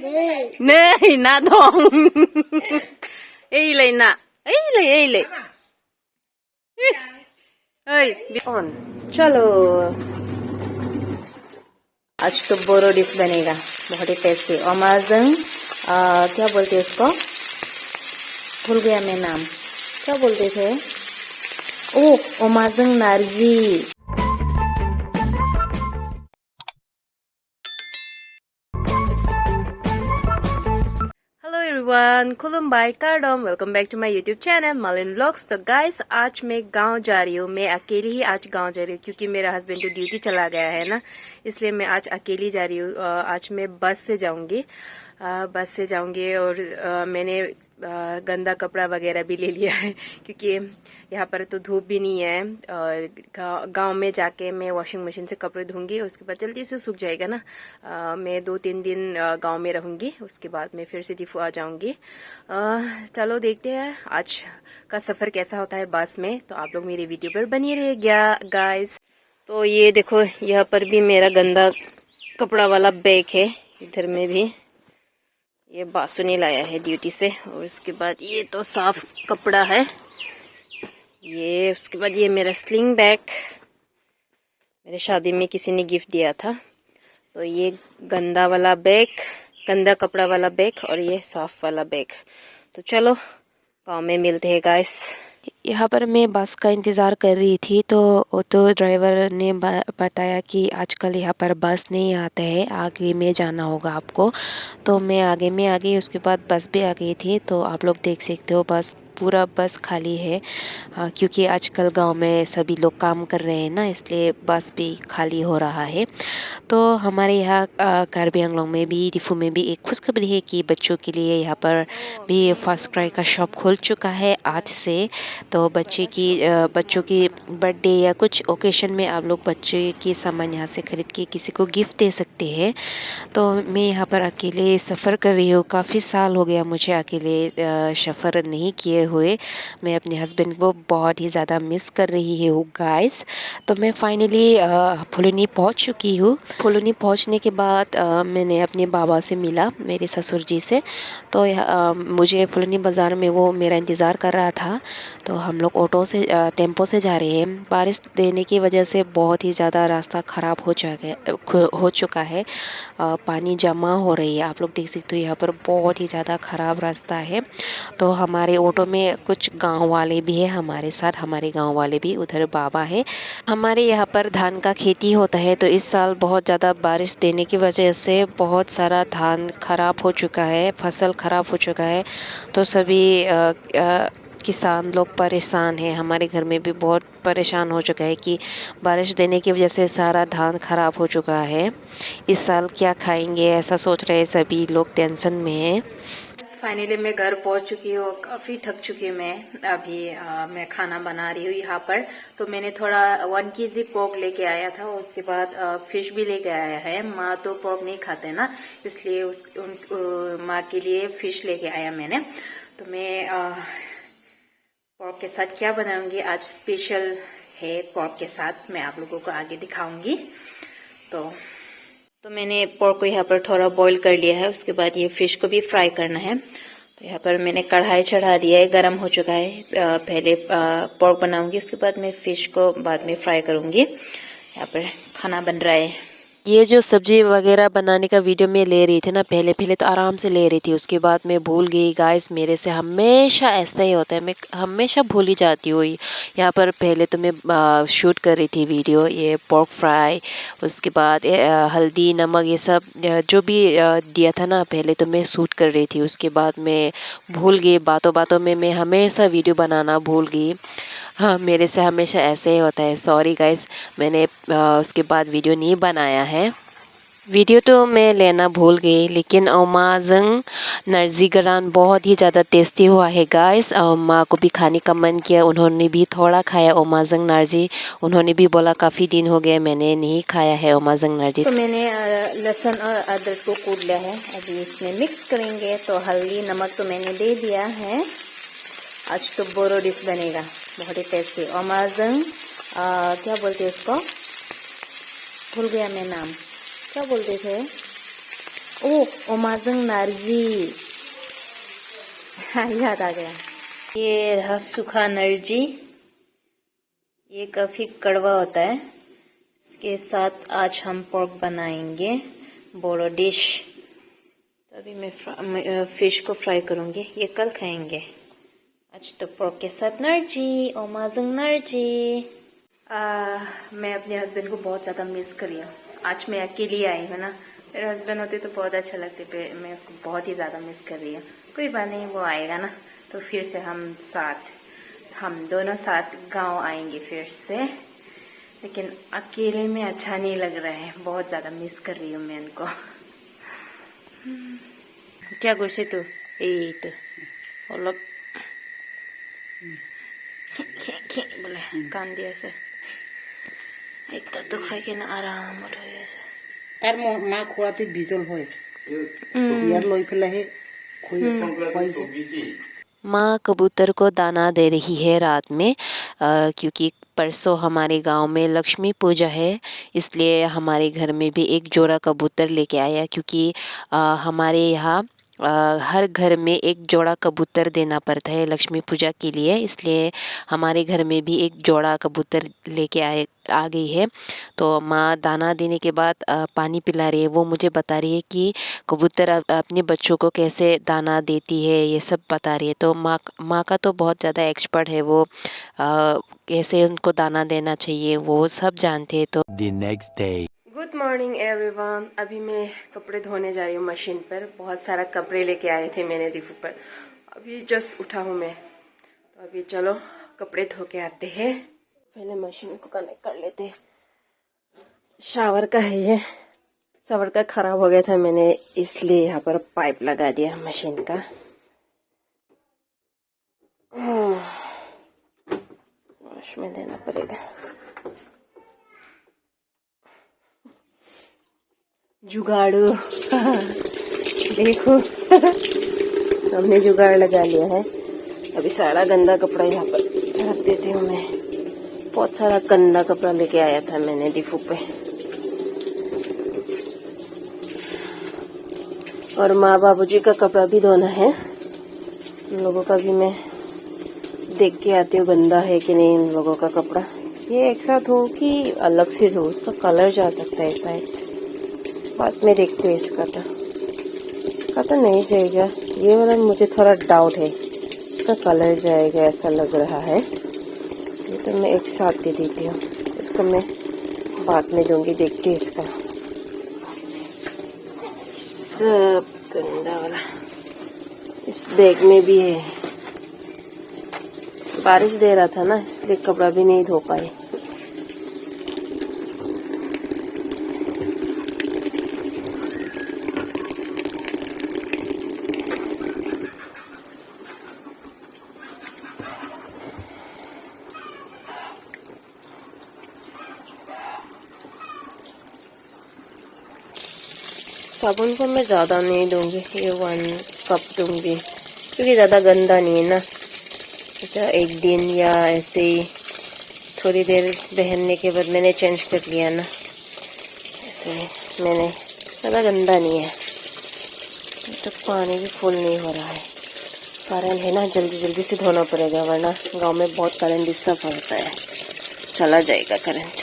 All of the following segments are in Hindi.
Nay, na dong. Ê lại nè. Ê lại. Ơi, on. चलो आज तो बोरो डिश बनेगा, बहुत ही टेस्टी। अमेज़न क्या बोलते हैं उसको, भूल गया मैं नाम, क्या बोलते थे? ओ अमेज़न नार्जी। हेलो एवरीवन, खुलुमबाई कारडम, welcome back to my YouTube channel Malin vlogs. तो गाइस आज मैं गांव जा रही हूँ। मैं अकेली ही आज गांव जा रही हूँ क्योंकि मेरा हस्बैंड तो ड्यूटी चला गया है ना, इसलिए मैं आज अकेली जा रही हूँ। आज मैं बस से जाऊंगी, और मैंने गंदा कपड़ा वगैरह भी ले लिया है क्योंकि यहाँ पर तो धूप भी नहीं है। गांव में जाके मैं वॉशिंग मशीन से कपड़े धोंगी, उसके बाद जल्दी से सूख जाएगा ना। मैं 2-3 दिन गांव में रहूंगी, उसके बाद मैं फिर से दिफू आ जाऊंगी। चलो देखते हैं आज का सफ़र कैसा होता है बस में। तो आप लोग मेरी वीडियो पर बनी रहिएगा गाइस। तो ये देखो, यहाँ पर भी मेरा गंदा कपड़ा वाला बैग है, इधर में भी ये बासुनी लाया है ड्यूटी से। और उसके बाद ये तो साफ कपड़ा है ये। उसके बाद ये मेरा स्लिंग बैग, मेरे शादी में किसी ने गिफ्ट दिया था। तो ये गंदा वाला बैग, गंदा कपड़ा वाला बैग, और ये साफ वाला बैग। तो चलो गांव में मिलते हैं गाइस। यहाँ पर मैं बस का इंतज़ार कर रही थी, तो ऑटो ड्राइवर ने बताया कि आजकल यहाँ पर बस नहीं आता है, आगे में जाना होगा आपको। तो मैं आगे में आ गई, उसके बाद बस भी आ गई थी। तो आप लोग देख सकते हो बस, पूरा बस खाली है क्योंकि आजकल गांव में सभी लोग काम कर रहे हैं ना, इसलिए बस भी खाली हो रहा है। तो हमारे यहाँ कार्बी आंगलोंग में भी, डिफू में भी एक खुशखबरी है कि बच्चों के लिए यहाँ पर भी फर्स्ट क्राई का शॉप खुल चुका है आज से। तो बच्चों की बर्थडे या कुछ ओकेशन में आप लोग बच्चे की सामान यहाँ से खरीद के किसी को गिफ्ट दे सकते हैं। तो मैं यहाँ पर अकेले सफ़र कर रही हूँ, काफ़ी साल हो गया मुझे अकेले सफ़र नहीं किए हुए। मैं अपने हस्बैंड को बहुत ही ज़्यादा मिस कर रही हूँ गाइस। तो मैं फाइनली फुलुनी पहुँच चुकी हूँ। फुलुनी पहुँचने के बाद मैंने अपने बाबा से मिला, मेरे ससुर जी से। तो मुझे फुलुनी बाज़ार में वो मेरा इंतज़ार कर रहा था। तो हम लोग ऑटो से टेम्पो से जा रहे हैं। बारिश देने की वजह से बहुत ही ज़्यादा रास्ता ख़राब हो चुका है, पानी जमा हो रही है। आप लोग देख सकते हो यहाँ पर बहुत ही ज़्यादा ख़राब रास्ता है। तो हमारे ऑटो में कुछ गांव वाले भी है हमारे साथ, हमारे गांव वाले भी, उधर बाबा है। हमारे यहाँ पर धान का खेती होता है, तो इस साल बहुत ज़्यादा बारिश देने की वजह से बहुत सारा धान ख़राब हो चुका है, फसल ख़राब हो चुका है। तो सभी किसान लोग परेशान हैं। हमारे घर में भी बहुत परेशान हो चुका है कि बारिश देने की वजह से सारा धान ख़राब हो चुका है। इस साल क्या खाएंगे ऐसा सोच रहे हैं, सभी लोग टेंशन में हैं। फाइनली मैं घर पहुंच चुकी हूँ, काफ़ी थक चुकी हूँ मैं। अभी मैं खाना बना रही हूँ यहाँ पर। तो मैंने थोड़ा 1 kg पोर्क लेके आया था, उसके बाद फिश भी लेके आया है। माँ तो पोर्क नहीं खाते ना, इसलिए माँ के लिए फिश लेके आया मैंने। तो मैं पोर्क के साथ क्या बनाऊंगी आज, स्पेशल है पोर्क के साथ, मैं आप लोगों को आगे दिखाऊंगी। तो मैंने पोर्क को यहाँ पर थोड़ा बॉईल कर लिया है, उसके बाद ये फिश को भी फ्राई करना है। तो यहाँ पर मैंने कढ़ाई चढ़ा दिया है, गरम हो चुका है। पहले पोर्क बनाऊंगी, उसके बाद मैं फिश को बाद में फ्राई करूंगी। यहाँ पर खाना बन रहा है। ये जो सब्जी वगैरह बनाने का वीडियो मैं ले रही थी ना, पहले तो आराम से ले रही थी, उसके बाद मैं भूल गई गाइस। मेरे से हमेशा ऐसा ही होता है, मैं हमेशा भूल ही जाती हूँ। यहाँ पर पहले तो मैं शूट कर रही थी वीडियो, ये पोर्क फ्राई, उसके बाद हल्दी नमक ये सब जो भी दिया था ना, पहले तो मैं शूट कर रही थी। उसके बाद मैं भूल गई, बातों बातों में मैं हमेशा वीडियो बनाना भूल गई। हाँ, मेरे से हमेशा ऐसे ही होता है, सॉरी गाइस। मैंने उसके बाद वीडियो नहीं बनाया है। वीडियो तो मैं लेना भूल गई, लेकिन अमाज़न नार्जी गरान बहुत ही ज़्यादा टेस्टी हुआ है गाइस। माँ को भी खाने का मन किया, उन्होंने भी थोड़ा खाया अमाज़न नार्जी। उन्होंने भी बोला काफ़ी दिन हो गए मैंने नहीं खाया है अमाज़न नार्जी। तो मैंने लहसुन और अदरक को कूट लिया है, अभी इसमें मिक्स करेंगे। तो हल्दी नमक तो मैंने दे दिया है। आज तो बोरो डिश बनेगा, बहुत ही टेस्टी। अमाज़न क्या बोलते हैं उसको, भूल गया मैं नाम, क्या बोलते थे? ओ ओमाजंग नार्जी, याद आ गया। ये रहा सूखा नार्जी, ये काफी कड़वा होता है। इसके साथ आज हम पोर्क बनाएंगे, बोरो डिश। तो अभी मैं फिश को फ्राई करूंगी, ये कल खाएंगे। आज तो पोर्क के साथ नार्जी, ओमाजंग नार्जी। मैं अपने हस्बैंड को बहुत ज़्यादा मिस कर रही हूँ। आज मैं अकेली आई हूँ ना, मेरे हस्बैंड होते तो बहुत अच्छा लगते पे, मैं उसको बहुत ही ज़्यादा मिस कर रही हूँ। कोई बात नहीं, वो आएगा ना तो फिर से हम दोनों साथ गांव आएंगे फिर से। लेकिन अकेले में अच्छा नहीं लग रहा है, बहुत ज़्यादा मिस कर रही हूँ मैं उनको। क्या गुस्से तो तो অলপ बोले कान दिया से एक तो खाई के ना आराम उठाया से तार मा खुआते बिजल होय यार लई फेलाहे माँ कबूतर को दाना दे रही है रात में, क्योंकि परसों हमारे गांव में लक्ष्मी पूजा है, इसलिए हमारे घर में भी एक जोड़ा कबूतर लेके आया। क्योंकि हमारे यहाँ हर घर में एक जोड़ा कबूतर देना पड़ता है लक्ष्मी पूजा के लिए, इसलिए हमारे घर में भी एक जोड़ा कबूतर लेके आ गई है। तो माँ दाना देने के बाद पानी पिला रही है। वो मुझे बता रही है कि कबूतर अपने बच्चों को कैसे दाना देती है, ये सब बता रही है। तो माँ का तो बहुत ज़्यादा एक्सपर्ट है, वो कैसे उनको दाना देना चाहिए वो सब जानते हैं। तो The next day. Good morning everyone. अभी मैं कपड़े धोने जा रही हूँ मशीन पर। बहुत सारा कपड़े लेके आए थे मैंने दीपू पर, अभी जस्ट उठा हूँ मैं। तो अभी चलो कपड़े धो के आते हैं। पहले मशीन को कनेक्ट कर लेते। शावर का है ये, शावर का खराब हो गया था, मैंने इसलिए यहाँ पर पाइप लगा दिया मशीन का। वॉश में देना पड़ेगा। जुगाड़ू देखो हमने जुगाड़ लगा लिया है। अभी सारा गंदा कपड़ा यहाँ पर रख देती हूँ मैं। बहुत सारा गंदा कपड़ा लेके आया था मैंने दीपू पे। और माँ बाबूजी का कपड़ा भी धोना है, उन लोगों का भी मैं देख के आती हूँ गंदा है कि नहीं उन लोगों का कपड़ा। ये एक साथ हो कि अलग से हो, उसका कलर जा सकता है शायद, बाद में देखते हैं। इसका तो नहीं जाएगा, ये वाला मुझे थोड़ा डाउट है, इसका कलर जाएगा ऐसा लग रहा है। ये तो मैं एक साथ दे देती हूँ, इसको मैं बाद में दूंगी, देखती हूँ। इसका सब गंदा वाला इस बैग में भी है। बारिश दे रहा था ना, इसलिए कपड़ा भी नहीं धो पाए। साबुन को मैं ज़्यादा नहीं दूंगी, ये 1 कप दूंगी, क्योंकि ज़्यादा गंदा नहीं है ना। अच्छा, एक दिन या ऐसे ही थोड़ी देर पहनने के बाद मैंने चेंज कर लिया ना, ऐसे मैंने, ज़्यादा गंदा नहीं है। तो पानी भी फुल नहीं हो रहा है, कारण है ना, जल्दी जल्दी से धोना पड़ेगा, वरना गांव में बहुत करंट डिस्टर्ब होता है, चला जाएगा करंट।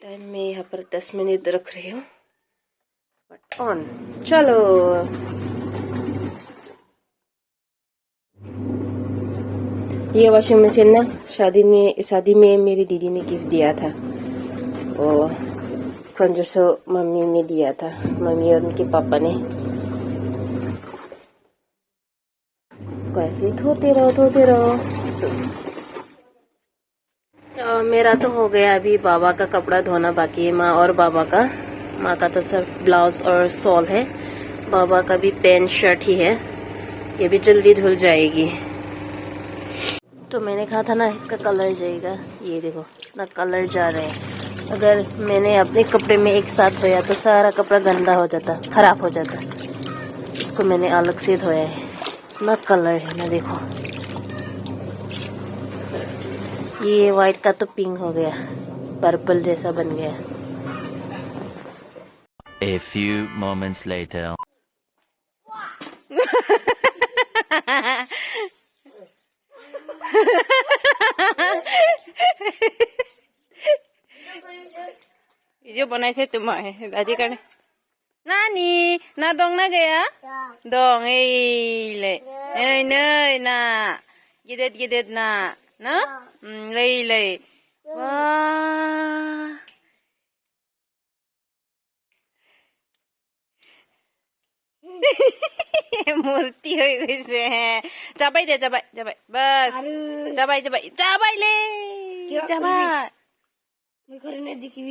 टाइम में यहाँ पर 10 मिनट रख रही हूँ। बट ऑन, चलो। ये वॉशिंग मशीन ना शादी में मेरी दीदी ने गिफ्ट दिया था, वो फ्रंजोसो मम्मी ने दिया था, मम्मी और उनके पापा ने। इसको ऐसे धोते रहो। मेरा तो हो गया, अभी बाबा का कपड़ा धोना बाकी है, माँ और बाबा का। माँ का तो सिर्फ ब्लाउज और शॉल है, बाबा का भी पैंट शर्ट ही है, ये भी जल्दी धुल जाएगी। तो मैंने कहा था ना इसका कलर जाएगा, ये देखो इतना कलर जा रहा है। अगर मैंने अपने कपड़े में एक साथ धोया तो सारा कपड़ा गंदा हो जाता, खराब हो जाता। इसको मैंने अलग से धोया है ना, कलर है ना, देखो ये व्हाइट का तो पिंक हो गया, पर्पल जैसा बन गया। A few moments later. जो बनाई से तुम दादी करने नानी ना दong ना गया dong ले नै ना गिदिर ना ना ले वाह मूर्ति हो गई से है। चाबाई दे चाबाई बस चाबाई ले चाबाई मैं करने दिखी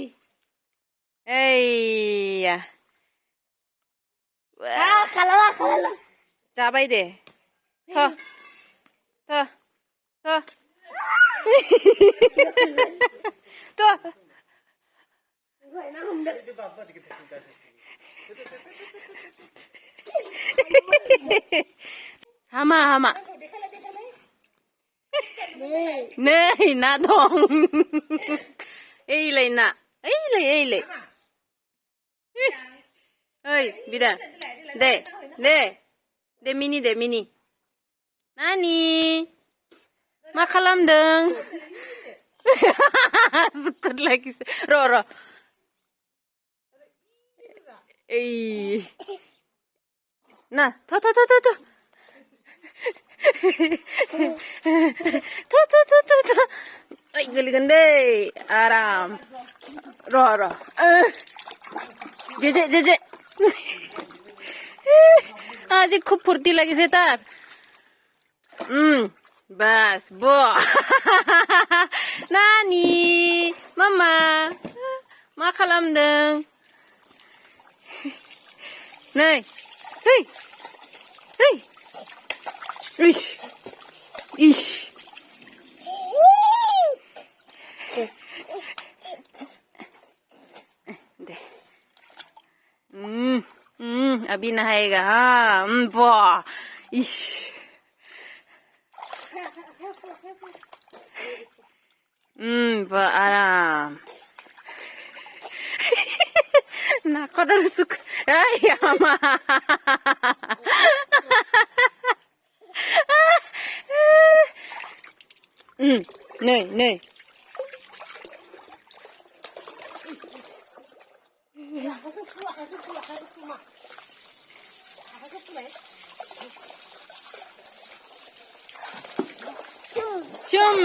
एया खाला चाबाई दे तो तो hama नहीं ना dong ei ले ना ei ले oi bida de mini nani मा खालामदों Sukuta lagi ro ei nah to ay gelikan deh aram ro jeje आज खूब फुर्ती लगी से तार बस बो नानी mama मा खालामदों नै hey ish दे अभी नहाएगा हाँ वाह इश वाह आराम nakadar suk ay ama नै chum